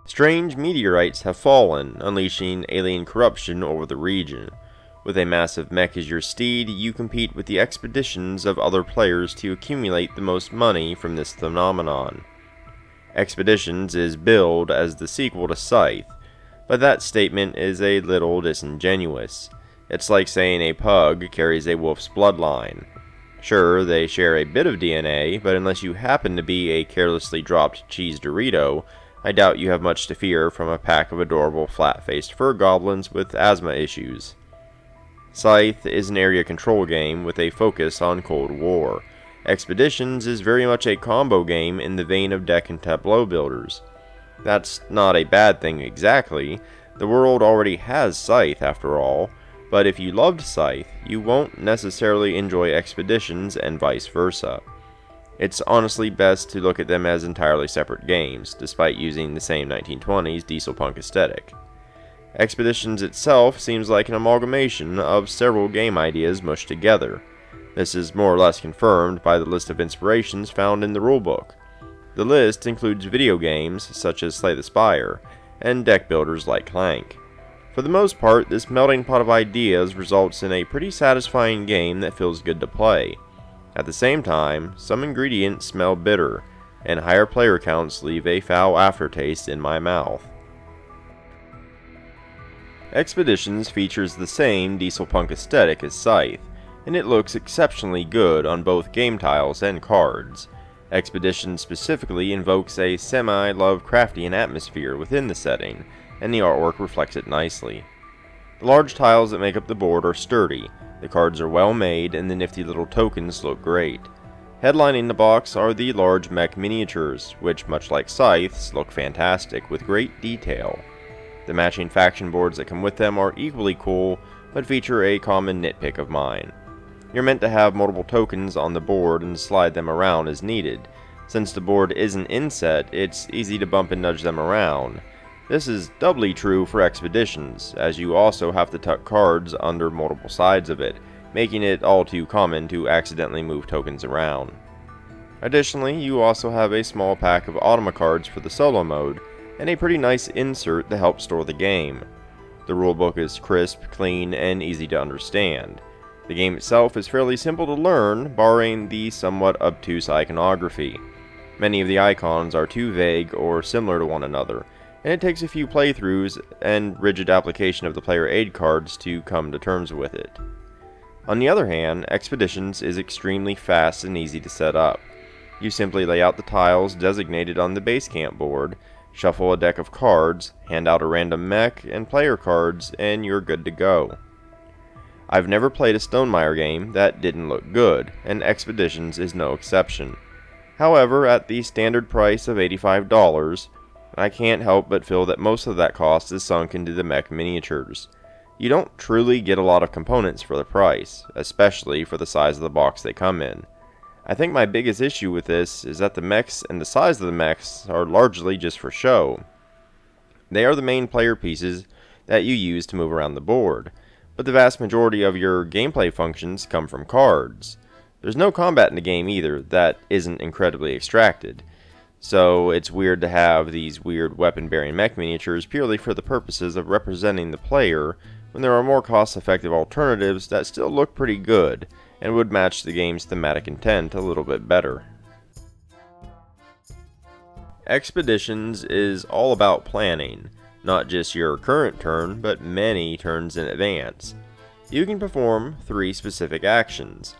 Strange meteorites have fallen, unleashing alien corruption over the region. With a massive mech as your steed, you compete with the expeditions of other players to accumulate the most money from this phenomenon. Expeditions is billed as the sequel to Scythe, but that statement is a little disingenuous. It's like saying a pug carries a wolf's bloodline. Sure, they share a bit of DNA, but unless you happen to be a carelessly dropped cheese Dorito, I doubt you have much to fear from a pack of adorable flat-faced fur goblins with asthma issues. Scythe is an area control game with a focus on Cold War. Expeditions is very much a combo game in the vein of deck and tableau builders. That's not a bad thing exactly. The world already has Scythe after all, but if you loved Scythe, you won't necessarily enjoy Expeditions and vice versa. It's honestly best to look at them as entirely separate games, despite using the same 1920s diesel punk aesthetic. Expeditions itself seems like an amalgamation of several game ideas mushed together. This is more or less confirmed by the list of inspirations found in the rulebook. The list includes video games such as Slay the Spire, and deck builders like Clank. For the most part, this melting pot of ideas results in a pretty satisfying game that feels good to play. At the same time, some ingredients smell bitter, and higher player counts leave a foul aftertaste in my mouth. Expeditions features the same diesel punk aesthetic as Scythe, and it looks exceptionally good on both game tiles and cards. Expedition specifically invokes a semi-Lovecraftian atmosphere within the setting, and the artwork reflects it nicely. The large tiles that make up the board are sturdy, the cards are well made, and the nifty little tokens look great. Headlining the box are the large mech miniatures, which, much like Scythe's, look fantastic with great detail. The matching faction boards that come with them are equally cool, but feature a common nitpick of mine. You're meant to have multiple tokens on the board and slide them around as needed. Since the board isn't inset, it's easy to bump and nudge them around. This is doubly true for Expeditions, as you also have to tuck cards under multiple sides of it, making it all too common to accidentally move tokens around. Additionally, you also have a small pack of Automa cards for the solo mode, and a pretty nice insert to help store the game. The rulebook is crisp, clean, and easy to understand. The game itself is fairly simple to learn, barring the somewhat obtuse iconography. Many of the icons are too vague or similar to one another, and it takes a few playthroughs and rigid application of the player aid cards to come to terms with it. On the other hand, Expeditions is extremely fast and easy to set up. You simply lay out the tiles designated on the base camp board, shuffle a deck of cards, hand out a random mech and player cards, and you're good to go. I've never played a Stonemaier game that didn't look good, and Expeditions is no exception. However, at the standard price of $85, I can't help but feel that most of that cost is sunk into the mech miniatures. You don't truly get a lot of components for the price, especially for the size of the box they come in. I think my biggest issue with this is that the mechs and the size of the mechs are largely just for show. They are the main player pieces that you use to move around the board, but the vast majority of your gameplay functions come from cards. There's no combat in the game either that isn't incredibly extracted, so it's weird to have these weird weapon-bearing mech miniatures purely for the purposes of representing the player when there are more cost-effective alternatives that still look pretty good and would match the game's thematic intent a little bit better. Expeditions is all about planning, not just your current turn, but many turns in advance. You can perform 3 specific actions: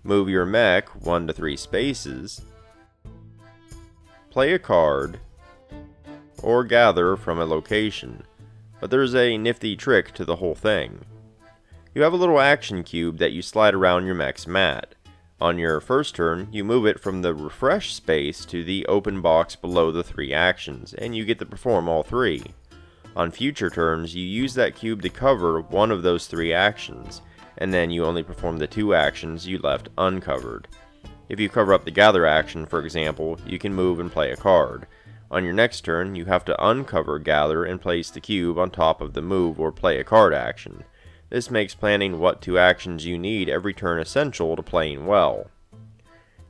move your mech 1 to 3 spaces, play a card, or gather from a location. But there's a nifty trick to the whole thing. You have a little action cube that you slide around your mech's mat. On your first turn, you move it from the refresh space to the open box below the 3 actions, and you get to perform all 3. On future turns, you use that cube to cover one of those 3 actions, and then you only perform the 2 actions you left uncovered. If you cover up the gather action, for example, you can move and play a card. On your next turn, you have to uncover gather and place the cube on top of the move or play a card action. This makes planning what 2 actions you need every turn essential to playing well.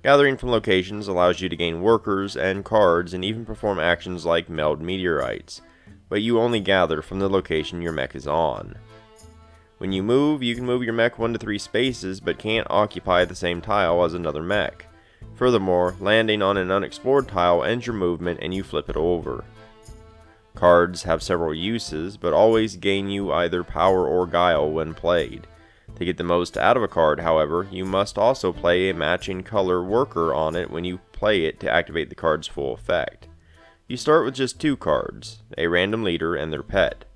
Gathering from locations allows you to gain workers and cards and even perform actions like meld meteorites, but you only gather from the location your mech is on. When you move, you can move your mech 1 to 3 spaces but can't occupy the same tile as another mech. Furthermore, landing on an unexplored tile ends your movement and you flip it over. Cards have several uses, but always gain you either power or guile when played. To get the most out of a card, however, you must also play a matching color worker on it when you play it to activate the card's full effect. You start with just 2 cards, a random leader and their pet.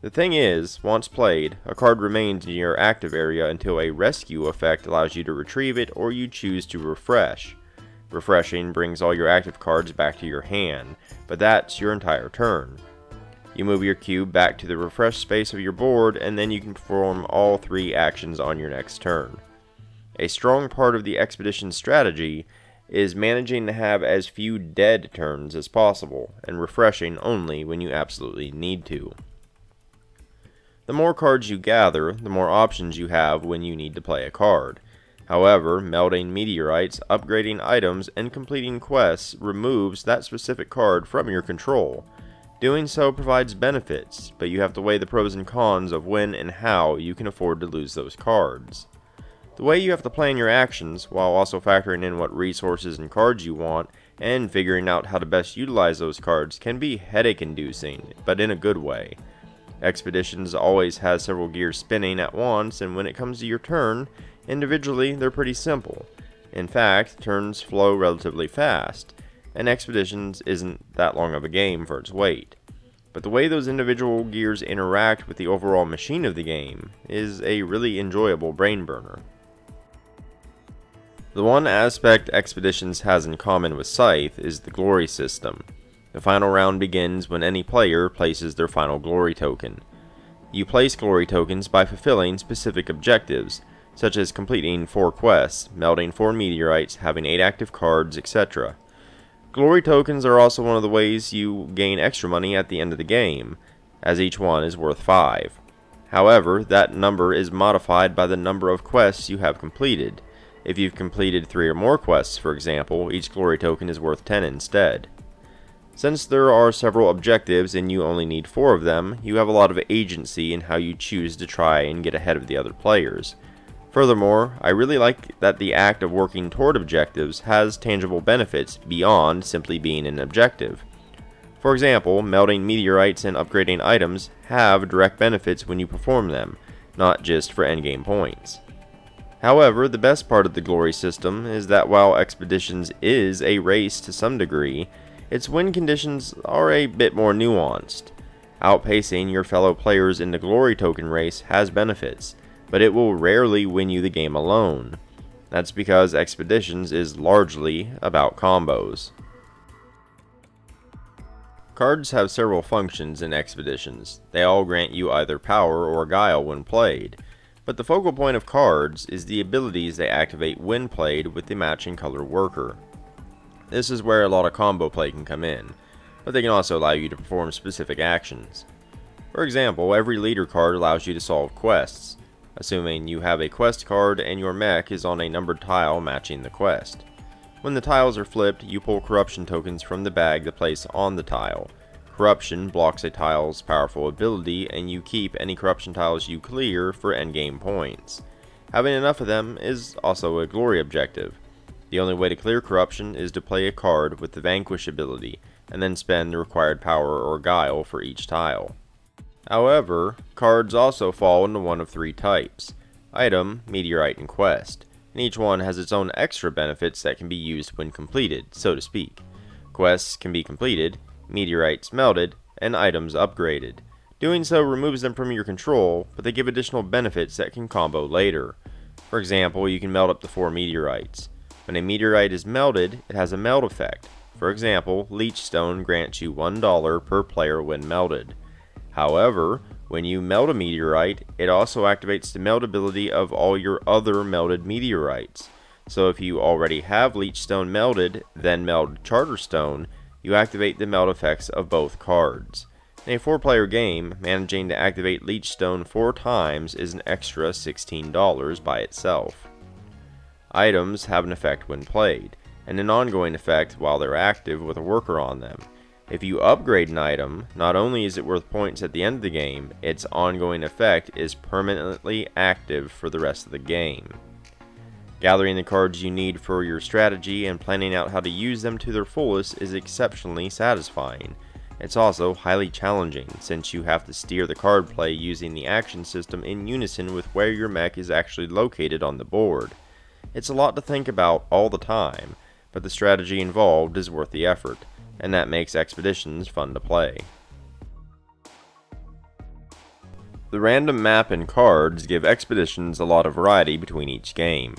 The thing is, once played, a card remains in your active area until a rescue effect allows you to retrieve it or you choose to refresh. Refreshing brings all your active cards back to your hand, but that's your entire turn. You move your cube back to the refresh space of your board, and then you can perform all 3 actions on your next turn. A strong part of the expedition strategy is managing to have as few dead turns as possible, and refreshing only when you absolutely need to. The more cards you gather, the more options you have when you need to play a card. However, melding meteorites, upgrading items, and completing quests removes that specific card from your control. Doing so provides benefits, but you have to weigh the pros and cons of when and how you can afford to lose those cards. The way you have to plan your actions, while also factoring in what resources and cards you want, and figuring out how to best utilize those cards, can be headache-inducing, but in a good way. Expeditions always has several gears spinning at once, and when it comes to your turn, individually they're pretty simple. In fact, turns flow relatively fast, and Expeditions isn't that long of a game for its weight. But the way those individual gears interact with the overall machine of the game is a really enjoyable brain burner. The one aspect Expeditions has in common with Scythe is the glory system. The final round begins when any player places their final glory token. You place glory tokens by fulfilling specific objectives, such as completing 4 quests, melding 4 meteorites, having 8 active cards, etc. Glory tokens are also one of the ways you gain extra money at the end of the game, as each one is worth 5. However, that number is modified by the number of quests you have completed. If you've completed 3 or more quests, for example, each glory token is worth 10 instead. Since there are several objectives and you only need 4 of them, you have a lot of agency in how you choose to try and get ahead of the other players. Furthermore, I really like that the act of working toward objectives has tangible benefits beyond simply being an objective. For example, melding meteorites and upgrading items have direct benefits when you perform them, not just for endgame points. However, the best part of the glory system is that while Expeditions is a race to some degree, its win conditions are a bit more nuanced. Outpacing your fellow players in the glory token race has benefits, but it will rarely win you the game alone. That's because Expeditions is largely about combos. Cards have several functions in Expeditions. They all grant you either power or guile when played, but the focal point of cards is the abilities they activate when played with the matching color worker. This is where a lot of combo play can come in, but they can also allow you to perform specific actions. For example, every leader card allows you to solve quests, assuming you have a quest card and your mech is on a numbered tile matching the quest. When the tiles are flipped, you pull corruption tokens from the bag to place on the tile. Corruption blocks a tile's powerful ability, and you keep any corruption tiles you clear for endgame points. Having enough of them is also a glory objective. The only way to clear corruption is to play a card with the Vanquish ability, and then spend the required power or guile for each tile. However, cards also fall into one of 3 types: item, meteorite, and quest, and each one has its own extra benefits that can be used when completed, so to speak. Quests can be completed, meteorites melted, and items upgraded. Doing so removes them from your control, but they give additional benefits that can combo later. For example, you can meld up to 4 meteorites. When a meteorite is melted, it has a meld effect. For example, Leechstone grants you $1 per player when melted. However, when you meld a meteorite, it also activates the meld ability of all your other melted meteorites. So if you already have Leechstone melded, then meld Charterstone, you activate the meld effects of both cards. In a 4-player game, managing to activate Leechstone 4 times is an extra $16 by itself. Items have an effect when played, and an ongoing effect while they're active with a worker on them. If you upgrade an item, not only is it worth points at the end of the game, its ongoing effect is permanently active for the rest of the game. Gathering the cards you need for your strategy and planning out how to use them to their fullest is exceptionally satisfying. It's also highly challenging, since you have to steer the card play using the action system in unison with where your mech is actually located on the board. It's a lot to think about all the time, but the strategy involved is worth the effort, and that makes expeditions fun to play. The random map and cards give expeditions a lot of variety between each game.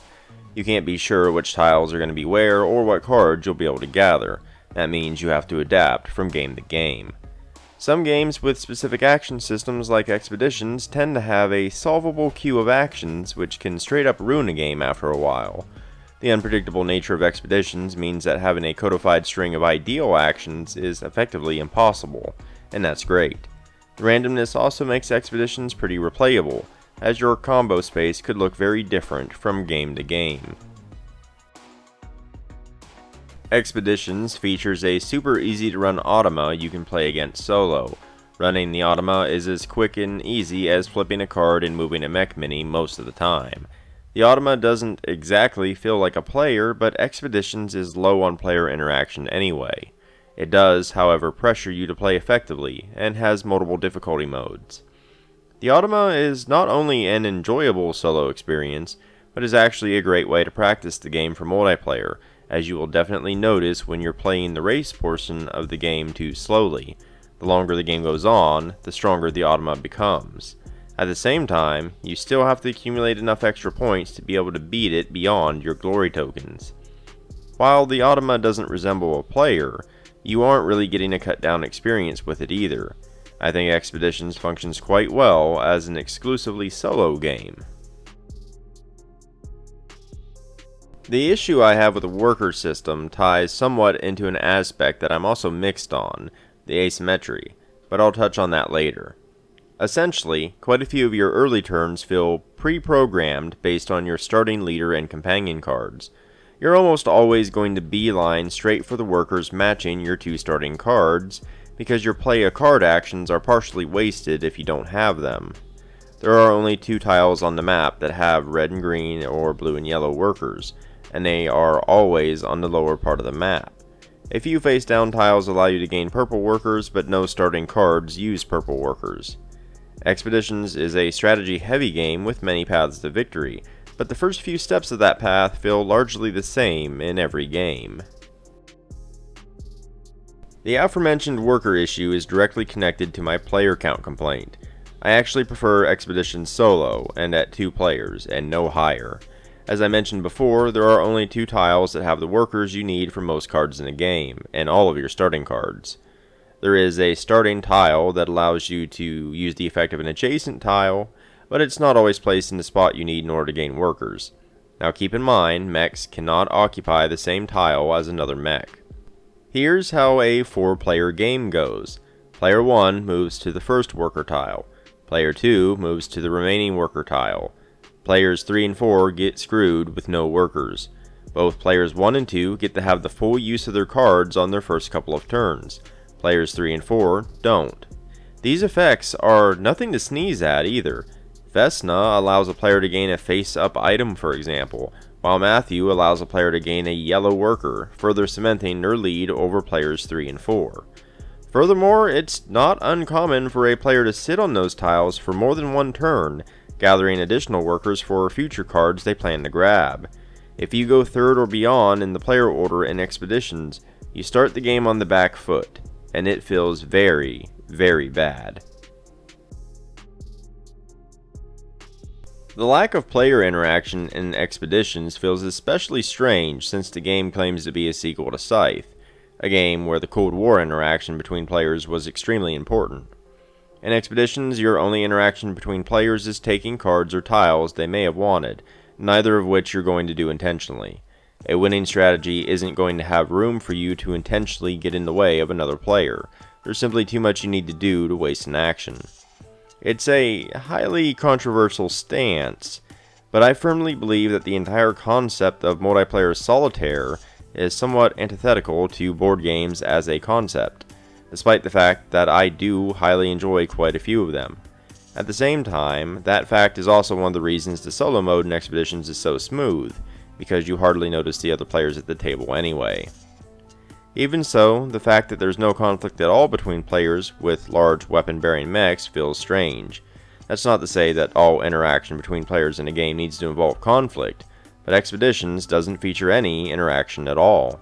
You can't be sure which tiles are going to be where or what cards you'll be able to gather. That means you have to adapt from game to game. Some games with specific action systems like expeditions tend to have a solvable queue of actions which can straight up ruin a game after a while. The unpredictable nature of expeditions means that having a codified string of ideal actions is effectively impossible, and that's great. The randomness also makes expeditions pretty replayable, as your combo space could look very different from game to game. Expeditions features a super easy to run automa you can play against solo. Running the automa is as quick and easy as flipping a card and moving a mech mini most of the time. The automa doesn't exactly feel like a player, but Expeditions is low on player interaction anyway. It does, however, pressure you to play effectively, and has multiple difficulty modes. The automa is not only an enjoyable solo experience, but is actually a great way to practice the game for multiplayer, as you will definitely notice when you're playing the race portion of the game too slowly. The longer the game goes on, the stronger the automa becomes. At the same time, you still have to accumulate enough extra points to be able to beat it beyond your glory tokens. While the automa doesn't resemble a player, you aren't really getting a cut down experience with it either. I think Expeditions functions quite well as an exclusively solo game. The issue I have with the worker system ties somewhat into an aspect that I'm also mixed on, the asymmetry, but I'll touch on that later. Essentially, quite a few of your early turns feel pre-programmed based on your starting leader and companion cards. You're almost always going to beeline straight for the workers matching your two starting cards, because your play a card actions are partially wasted if you don't have them. There are only two tiles on the map that have red and green or blue and yellow workers, and they are always on the lower part of the map. A few face down tiles allow you to gain purple workers, but no starting cards use purple workers. Expeditions is a strategy heavy game with many paths to victory, but the first few steps of that path feel largely the same in every game. The aforementioned worker issue is directly connected to my player count complaint. I actually prefer Expeditions solo and at 2 players, and no higher. As I mentioned before, there are only 2 tiles that have the workers you need for most cards in a game, and all of your starting cards. There is a starting tile that allows you to use the effect of an adjacent tile, but it's not always placed in the spot you need in order to gain workers. Now keep in mind, mechs cannot occupy the same tile as another mech. Here's how a 4-player game goes. Player 1 moves to the first worker tile. Player 2 moves to the remaining worker tile. Players 3 and 4 get screwed with no workers. Both players 1 and 2 get to have the full use of their cards on their first couple of turns. Players 3 and 4 don't. These effects are nothing to sneeze at either. Vesna allows a player to gain a face-up item, for example, while Matthew allows a player to gain a yellow worker, further cementing their lead over players 3 and 4. Furthermore, it's not uncommon for a player to sit on those tiles for more than one turn, gathering additional workers for future cards they plan to grab. If you go third or beyond in the player order in Expeditions, you start the game on the back foot, and it feels very, very bad. The lack of player interaction in Expeditions feels especially strange since the game claims to be a sequel to Scythe, a game where the Cold War interaction between players was extremely important. In Expeditions, your only interaction between players is taking cards or tiles they may have wanted, neither of which you're going to do intentionally. A winning strategy isn't going to have room for you to intentionally get in the way of another player. There's simply too much you need to do to waste an action. It's a highly controversial stance, But I firmly believe that the entire concept of multiplayer solitaire is somewhat antithetical to board games as a concept, despite the fact that I do highly enjoy quite a few of them. At the same time, that fact is also one of the reasons the solo mode in Expeditions is so smooth, because you hardly notice the other players at the table anyway. Even so, the fact that there's no conflict at all between players with large weapon-bearing mechs feels strange. That's not to say that all interaction between players in a game needs to involve conflict, but Expeditions doesn't feature any interaction at all.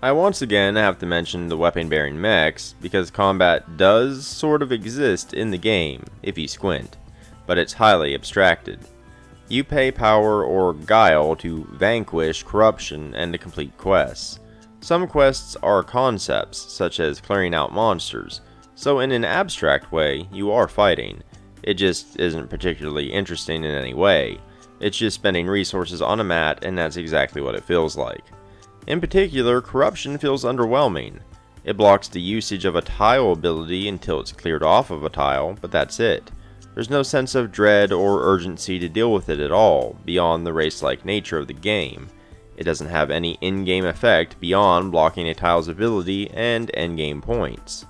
I once again have to mention the weapon-bearing mechs, because combat does sort of exist in the game, if you squint, but it's highly abstracted. You pay power or guile to vanquish corruption and to complete quests. Some quests are concepts, such as clearing out monsters, so in an abstract way, you are fighting. It just isn't particularly interesting in any way. It's just spending resources on a mat, and that's exactly what it feels like. In particular, corruption feels underwhelming. It blocks the usage of a tile ability until it's cleared off of a tile, but that's it. There's no sense of dread or urgency to deal with it at all, beyond the race-like nature of the game. It doesn't have any in-game effect beyond blocking a tile's ability and endgame points.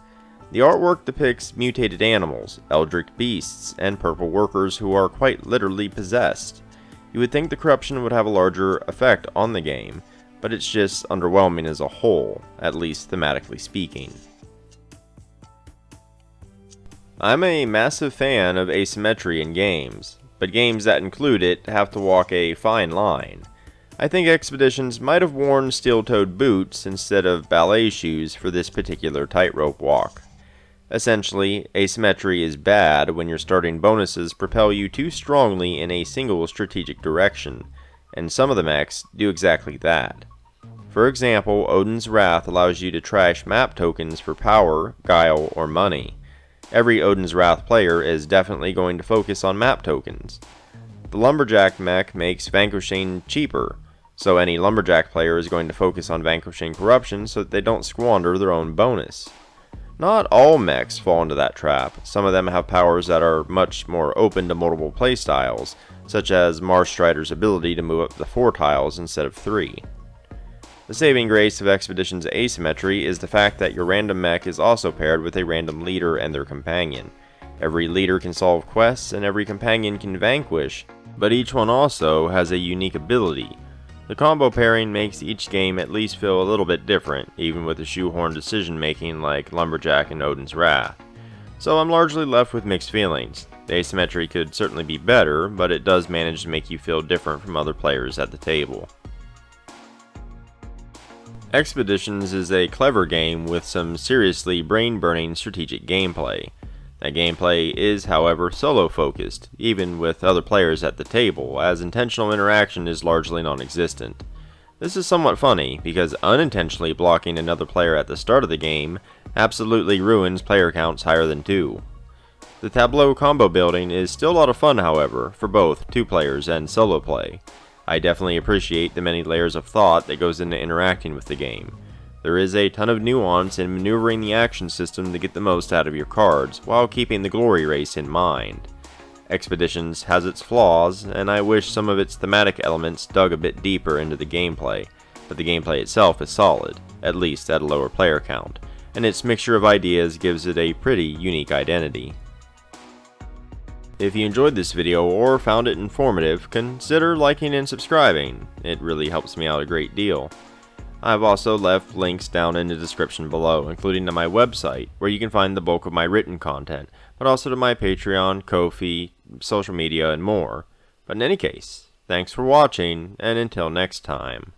The artwork depicts mutated animals, eldritch beasts, and purple workers who are quite literally possessed. You would think the corruption would have a larger effect on the game, but it's just underwhelming as a whole, at least thematically speaking. I'm a massive fan of asymmetry in games, but games that include it have to walk a fine line. I think Expeditions might have worn steel-toed boots instead of ballet shoes for this particular tightrope walk. Essentially, asymmetry is bad when your starting bonuses propel you too strongly in a single strategic direction, and some of the mechs do exactly that. For example, Odin's Wrath allows you to trash map tokens for power, guile, or money. Every Odin's Wrath player is definitely going to focus on map tokens. The Lumberjack mech makes vanquishing cheaper, so any Lumberjack player is going to focus on vanquishing corruption so that they don't squander their own bonus. Not all mechs fall into that trap. Some of them have powers that are much more open to multiple playstyles, such as Marsh Strider's ability to move up to 4 tiles instead of 3. The saving grace of Expeditions asymmetry is the fact that your random mech is also paired with a random leader and their companion. Every leader can solve quests and every companion can vanquish, but each one also has a unique ability. The combo pairing makes each game at least feel a little bit different, even with the shoehorn decision making like Lumberjack and Odin's Wrath. So I'm largely left with mixed feelings. The asymmetry could certainly be better, but it does manage to make you feel different from other players at the table. Expeditions is a clever game with some seriously brain-burning strategic gameplay. That gameplay is, however, solo-focused, even with other players at the table, as intentional interaction is largely non-existent. This is somewhat funny, because unintentionally blocking another player at the start of the game absolutely ruins player counts higher than 2. The Tableau combo building is still a lot of fun, however, for both 2 players and solo play. I definitely appreciate the many layers of thought that goes into interacting with the game. There is a ton of nuance in maneuvering the action system to get the most out of your cards, while keeping the glory race in mind. Expeditions has its flaws, and I wish some of its thematic elements dug a bit deeper into the gameplay, but the gameplay itself is solid, at least at a lower player count, and its mixture of ideas gives it a pretty unique identity. If you enjoyed this video or found it informative, consider liking and subscribing. It really helps me out a great deal. I've also left links down in the description below, including to my website, where you can find the bulk of my written content, but also to my Patreon, Ko-fi, social media, and more. But in any case, thanks for watching, and until next time.